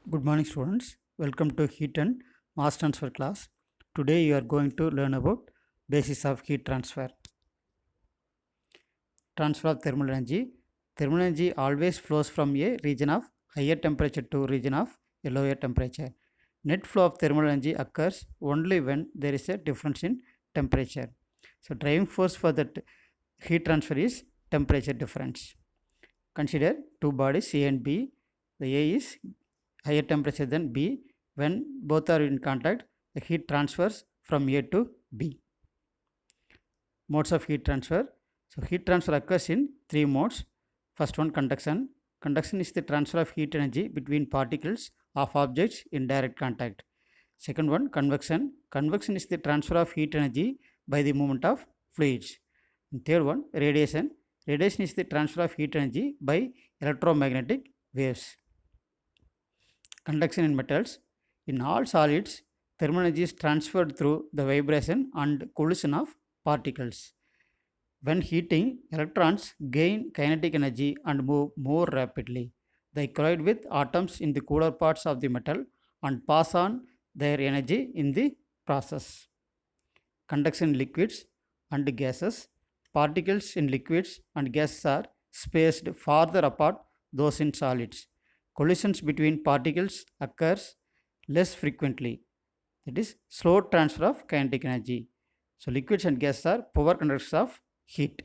Good morning, students. Welcome to Heat and Mass Transfer class. Today, you are going to learn about basis of heat transfer. Transfer of thermal energy. Thermal energy always flows from a region of higher temperature to region of a lower temperature. Net flow of thermal energy occurs only when there is a difference in temperature. So, driving force for that heat transfer is temperature difference. Consider two bodies A and B. The A is higher temperature than B. When both are in contact, the heat transfers from A to B. Modes of heat transfer. So, heat transfer occurs in three modes. First one, conduction. Conduction is the transfer of heat energy between particles of objects in direct contact. Second one, convection. Convection is the transfer of heat energy by the movement of fluids. And third one, radiation. Radiation is the transfer of heat energy by electromagnetic waves. Conduction in metals. In all solids, thermal energy is transferred through the vibration and collision of particles. When heating, electrons gain kinetic energy and move more rapidly. They collide with atoms in the cooler parts of the metal and pass on their energy in the process. Conduction in liquids and gases. Particles in liquids and gases are spaced farther apart those in solids. Collisions between particles occurs less frequently. That is slow transfer of kinetic energy. So liquids and gases are poor conductors of heat.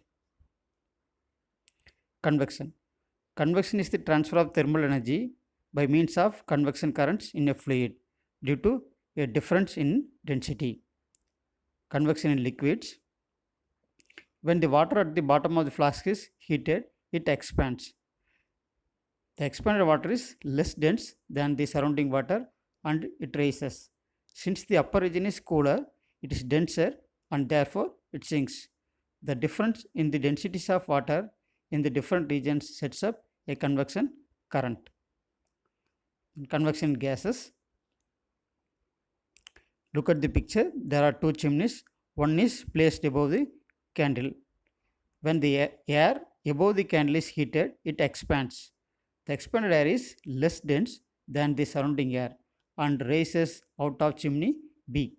Convection. Convection is the transfer of thermal energy by means of convection currents in a fluid due to a difference in density. Convection in liquids. When the water at the bottom of the flask is heated, it expands. The expanded water is less dense than the surrounding water and it rises. Since the upper region is cooler, it is denser and therefore it sinks. The difference in the densities of water in the different regions sets up a convection current. In convection gases, look at the picture. There are two chimneys. One is placed above the candle. When the air above the candle is heated, it expands. The expanded air is less dense than the surrounding air and rises out of chimney B.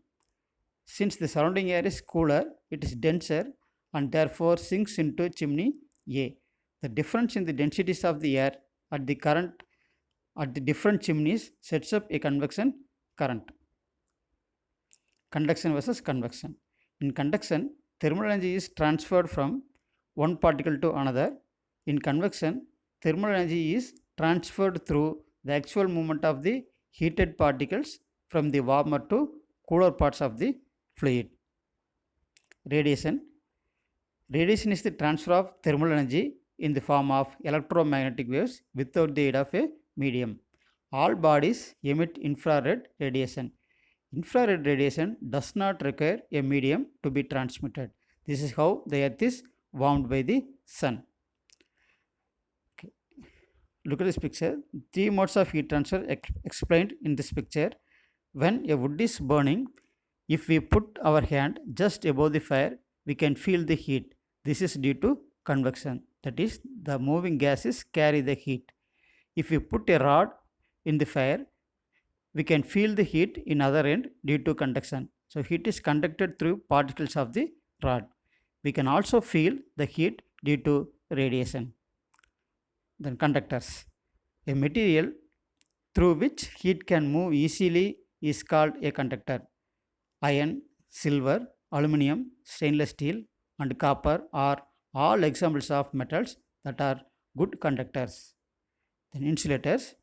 Since the surrounding air is cooler, it is denser and therefore sinks into chimney A. The difference in the densities of the air at the current at the different chimneys sets up a convection current. Conduction versus convection. In conduction, thermal energy is transferred from one particle to another. In convection, thermal energy is transferred through the actual movement of the heated particles from the warmer to cooler parts of the fluid. Radiation. Radiation is the transfer of thermal energy in the form of electromagnetic waves without the aid of a medium. All bodies emit infrared radiation. Infrared radiation does not require a medium to be transmitted. This is how the earth is warmed by the sun. Okay. Look at this picture. Three modes of heat transfer explained in this picture. When a wood is burning, if we put our hand just above the fire, we can feel the heat. This is due to convection. That is, the moving gases carry the heat. If we put a rod in the fire, we can feel the heat in other end due to conduction. So heat is conducted through particles of the rod. We can also feel the heat due to radiation. Then conductors. A material through which heat can move easily is called a conductor. Iron, silver, aluminum, stainless steel and copper are all examples of metals that are good conductors. Then insulators.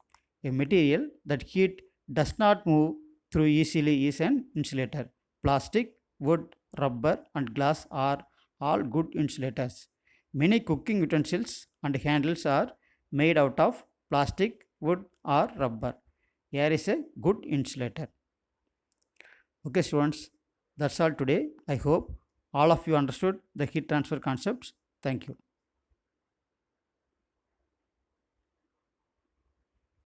A material that heat does not move through easily is an insulator. Plastic, wood, rubber, and glass are all good insulators. Many cooking utensils and handles are made out of plastic, wood, or rubber. Air is a good insulator. Okay, students, that's all today. I hope all of you understood the heat transfer concepts. Thank you.